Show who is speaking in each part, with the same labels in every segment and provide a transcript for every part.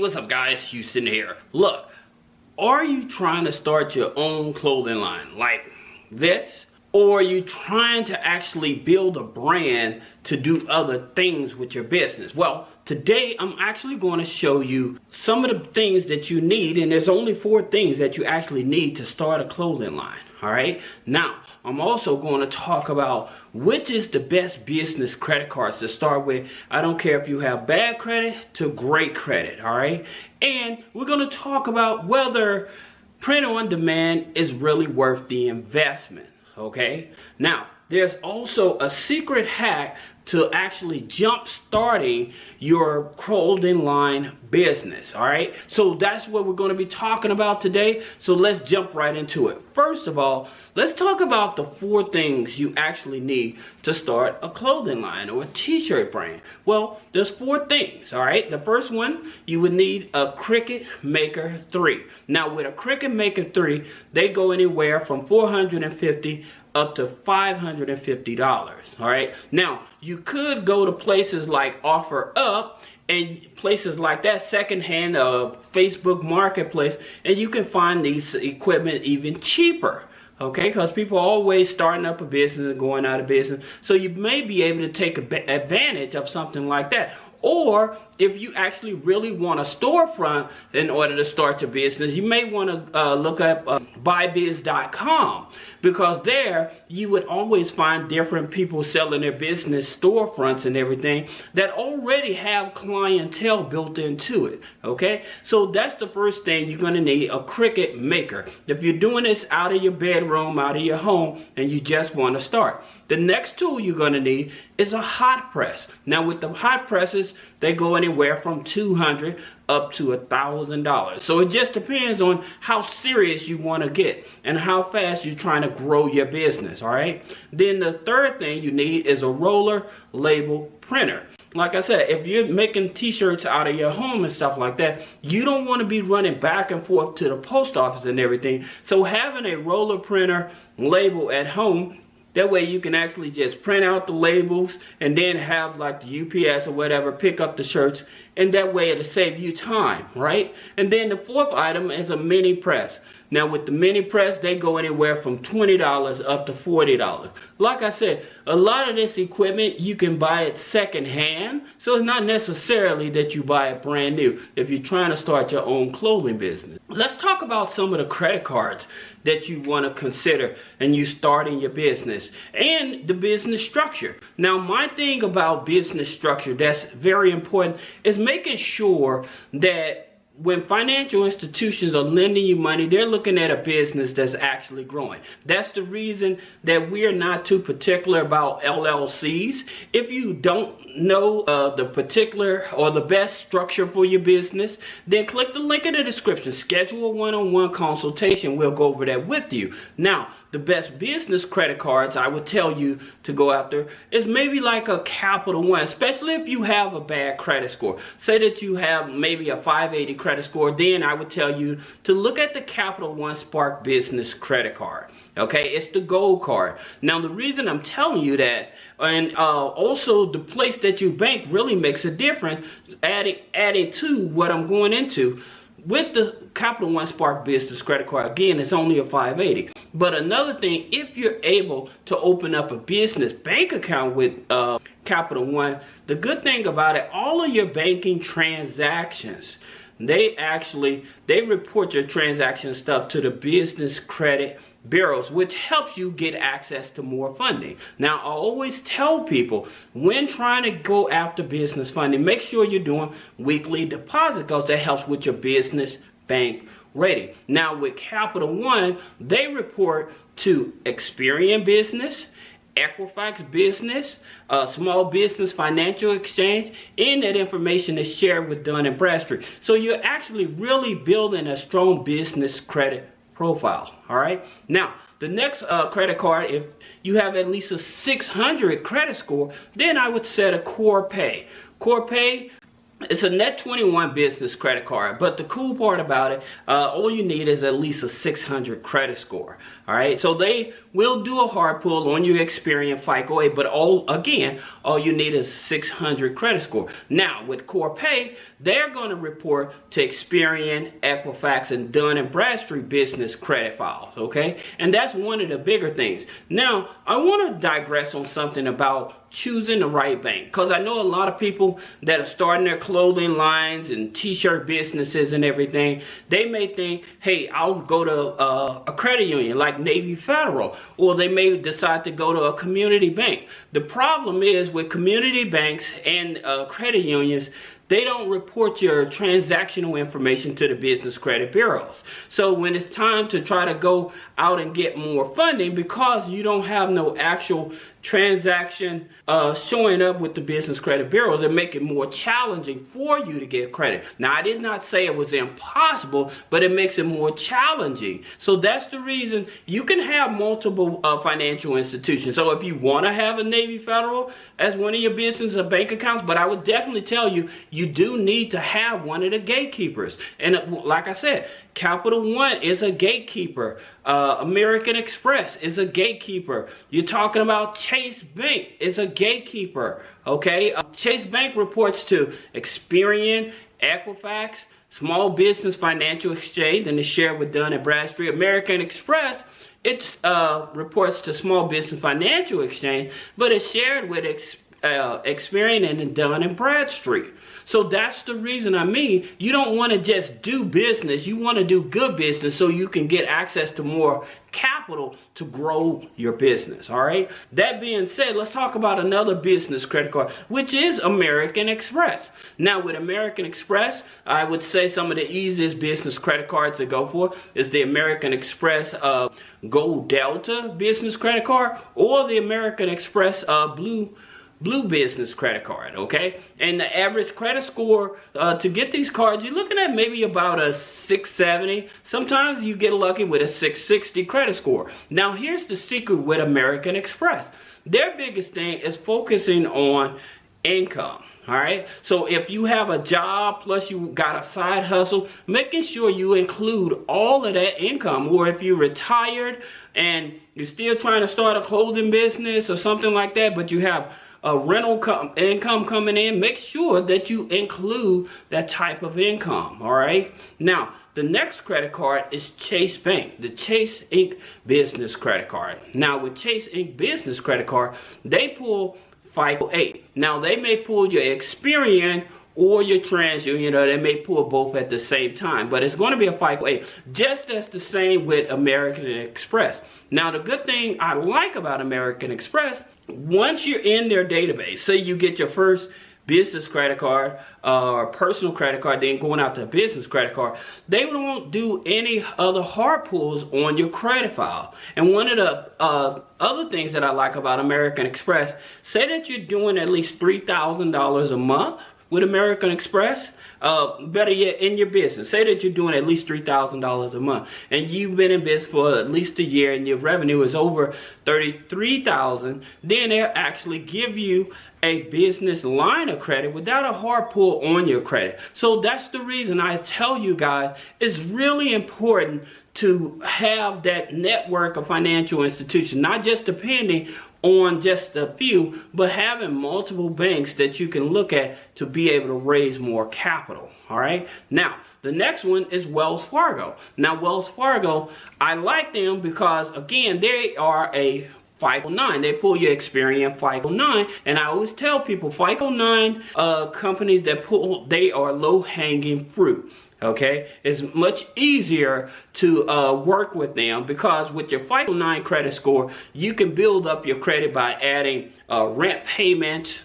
Speaker 1: what's up guys, Houston here. Look, are you trying to start your own clothing line like this? Or are you trying to actually build a brand to do other things with your business? Well, today I'm actually going to show you some of the things that you need, and there's only 4 things that you actually need to start a clothing line. All right. Now, I'm also going to talk about which is the best business credit cards to start with. I don't care if you have bad credit to great credit. All right. And we're going to talk about whether print on demand is really worth the investment. Okay. Now, there's also a secret hack to actually jump starting your clothing line business. All right. So that's what we're going to be talking about today. So let's jump right into it. First of all, let's talk about the 4 things you actually need to start a clothing line or a t-shirt brand. Well, there's 4 things. All right. The first one, you would need a Cricut Maker 3. Now with a Cricut Maker 3, they go anywhere from $450 up to $550. All right. Now you could go to places like OfferUp and places like that, secondhand Facebook Marketplace, and you can find these equipment even cheaper. Okay, because people are always starting up a business and going out of business, so you may be able to take advantage of something like that. Or if you actually really want a storefront in order to start your business, you may want to look up buybiz.com, because there you would always find different people selling their business storefronts and everything that already have clientele built into it. Okay, so that's the first thing you're going to need, a Cricut Maker. If you're doing this out of your bedroom, out of your home, and you just want to start. The next tool you're going to need is a hot press. Now with the hot presses, they go anywhere from $200 up to $1,000. So it just depends on how serious you want to get and how fast you're trying to grow your business. All right. Then the third thing you need is a roller label printer. Like I said, if you're making t-shirts out of your home and stuff like that, you don't want to be running back and forth to the post office and everything. So having a roller printer label at home, that way you can actually just print out the labels and then have like the UPS or whatever pick up the shirts, and that way it'll save you time, right? And then the 4th item is a mini press. Now with the mini press, they go anywhere from $20 up to $40. Like I said, a lot of this equipment you can buy it secondhand, so it's not necessarily that you buy it brand new if you're trying to start your own clothing business. Let's talk about some of the credit cards that you want to consider and you starting your business, and the business structure. Now my thing about business structure that's very important is making sure that when financial institutions are lending you money, they're looking at a business that's actually growing. That's the reason that we're not too particular about LLCs. If you don't know the particular or the best structure for your business, then click the link in the description. Schedule a one-on-one consultation. We'll go over that with you. Now, the best business credit cards I would tell you to go after is maybe like a Capital One, especially if you have a bad credit score. Say that you have maybe a 580 credit score, then I would tell you to look at the Capital One Spark Business Credit Card. Okay, it's the gold card. Now the reason I'm telling you that, and also the place that you bank really makes a difference, adding to what I'm going into. With the Capital One Spark Business Credit Card, again, it's only a 580. But another thing, if you're able to open up a business bank account with Capital One, the good thing about it, all of your banking transactions, they report your transaction stuff to the business credit bureaus, which helps you get access to more funding. Now, I always tell people when trying to go after business funding, make sure you're doing weekly deposit, because that helps with your business bank rating. Now, with Capital One, they report to Experian Business, Equifax Business, Small Business Financial Exchange, and that information is shared with Dun & Bradstreet. So you're actually really building a strong business credit profile. All right. Now, the next credit card, if you have at least a 600 credit score, then I would set a CorePay. CorePay, it's a net 21 business credit card, but the cool part about it, all you need is at least a 600 credit score. All right, so they will do a hard pull on your Experian FICO, but all you need is 600 credit score. Now with CorePay, they're going to report to Experian, Equifax, and Dun & Bradstreet business credit files, okay? And that's one of the bigger things. Now, I want to digress on something about choosing the right bank, because I know a lot of people that are starting their clothing lines and t-shirt businesses and everything. They may think, hey, I'll go to a credit union like Navy Federal, or they may decide to go to a community bank. The problem is with community banks and credit unions, they don't report your transactional information to the business credit bureaus. So when it's time to try to go out and get more funding, because you don't have no actual transaction showing up with the business credit bureaus, it make it more challenging for you to get credit. Now, I did not say it was impossible, but it makes it more challenging. So that's the reason you can have multiple financial institutions. So if you want to have a Navy Federal as one of your business or bank accounts, but I would definitely tell you, you do need to have one of the gatekeepers. And like I said, Capital One is a gatekeeper. American Express is a gatekeeper. You're talking about Chase Bank is a gatekeeper. Okay, Chase Bank reports to Experian, Equifax, Small Business Financial Exchange, and is shared with Dun & Bradstreet. American Express, it reports to Small Business Financial Exchange, but it's shared with Experian and Dun & Bradstreet. So that's the reason, you don't want to just do business. You want to do good business so you can get access to more capital to grow your business, all right? That being said, let's talk about another business credit card, which is American Express. Now, with American Express, I would say some of the easiest business credit cards to go for is the American Express Gold Delta business credit card, or the American Express Blue business credit card, okay? And the average credit score to get these cards, you're looking at maybe about a 670. Sometimes you get lucky with a 660 credit score. Now, here's the secret with American Express. Their biggest thing is focusing on income. All right, so if you have a job plus you got a side hustle, making sure you include all of that income. Or if you're retired and you're still trying to start a clothing business or something like that, but you have a rental income coming in, make sure that you include that type of income. All right, now the next credit card is Chase Bank, the Chase Inc. business credit card. Now with Chase Inc. business credit card, they pull FICO 8. Now they may pull your Experian or your TransUnion, or they may pull both at the same time, but it's going to be a FICO 8, just as the same with American Express. Now the good thing I like about American Express, once you're in their database, say you get your first business credit card or personal credit card, then going out to a business credit card, they won't do any other hard pulls on your credit file. And one of the other things that I like about American Express, say that you're doing at least $3,000 a month with American Express, better yet, in your business. Say that you're doing at least $3,000 a month, and you've been in business for at least a year, and your revenue is over $33,000. Then they'll actually give you a business line of credit without a hard pull on your credit. So that's the reason I tell you guys, it's really important to have that network of financial institutions, not just depending on just a few, but having multiple banks that you can look at to be able to raise more capital. All right, now the next one is Wells Fargo. Now Wells Fargo, I like them because, again, they are a FICO 9. They pull your Experian FICO 9, and I always tell people FICO 9 companies that pull, they are low-hanging fruit. Okay, it's much easier to work with them, because with your FICO 9 credit score, you can build up your credit by adding rent payments,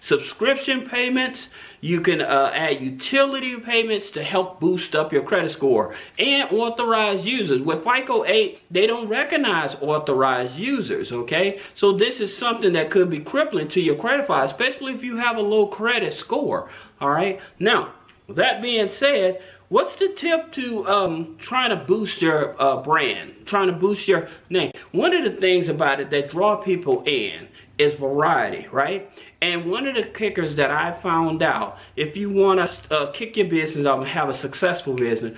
Speaker 1: subscription payments. You can add utility payments to help boost up your credit score, and authorized users. With FICO 8, they don't recognize authorized users, okay? So this is something that could be crippling to your credit file, especially if you have a low credit score, all right? Now, that being said, what's the tip to trying to boost your brand, trying to boost your name? One of the things about it that draw people in is variety, right? And one of the kickers that I found out, if you want to kick your business off and have a successful business,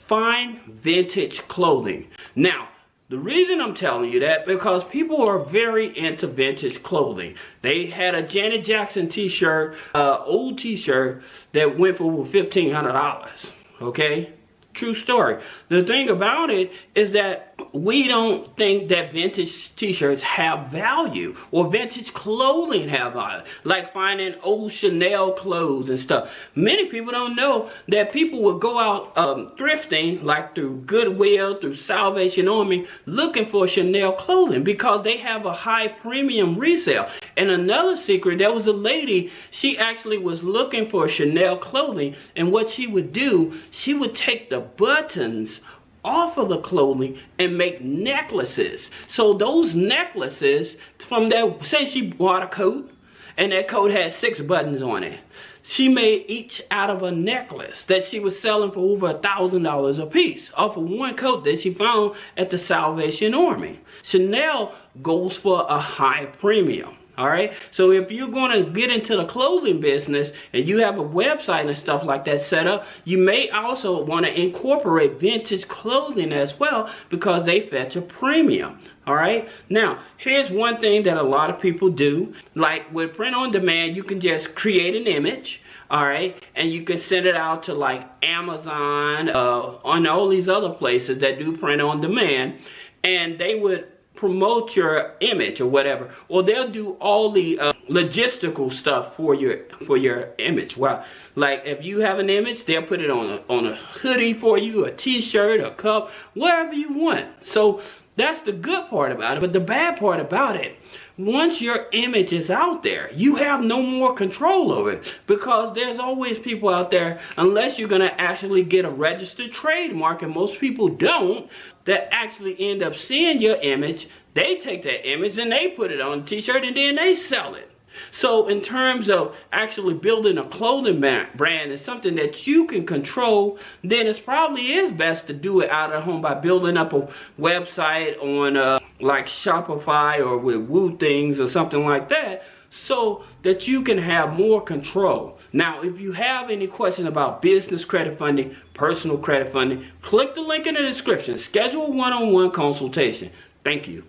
Speaker 1: find vintage clothing. Now, The reason I'm telling you that, because people are very into vintage clothing. They had a Janet Jackson t-shirt, old t-shirt that went for over $1,500, okay? True story. The thing about it is that we don't think that vintage t-shirts have value, or vintage clothing have value, like finding old Chanel clothes and stuff. Many people don't know that people will go out thrifting, like through Goodwill, through Salvation Army, looking for Chanel clothing because they have a high premium resale. And another secret, there was a lady, she actually was looking for Chanel clothing, and what she would do, she would take the buttons off of the clothing and make necklaces. So those necklaces, from that, say she bought a coat and that coat had 6 buttons on it, she made each out of a necklace that she was selling for over $1,000 a piece off of one coat that she found at the Salvation Army. Chanel goes for a high premium. All right, so if you're going to get into the clothing business and you have a website and stuff like that set up, you may also want to incorporate vintage clothing as well, because they fetch a premium. All right, now here's one thing that a lot of people do. Like with print on demand, you can just create an image, all right, and you can send it out to like Amazon, on all these other places that do print on demand, and they would promote your image or whatever, or they'll do all the logistical stuff for your image. Well, like if you have an image, they'll put it on a hoodie for you, a t-shirt, a cup, whatever you want. So that's the good part about it. But the bad part about it, once your image is out there, you have no more control over it, because there's always people out there, unless you're going to actually get a registered trademark, and most people don't, that actually end up seeing your image. They take that image and they put it on a t-shirt and then they sell it. So in terms of actually building a clothing brand is something that you can control, then it probably is best to do it out of home by building up a website on like Shopify or with Woo Things or something like that, so that you can have more control. Now, if you have any questions about business credit funding, personal credit funding, click the link in the description. Schedule a one-on-one consultation. Thank you.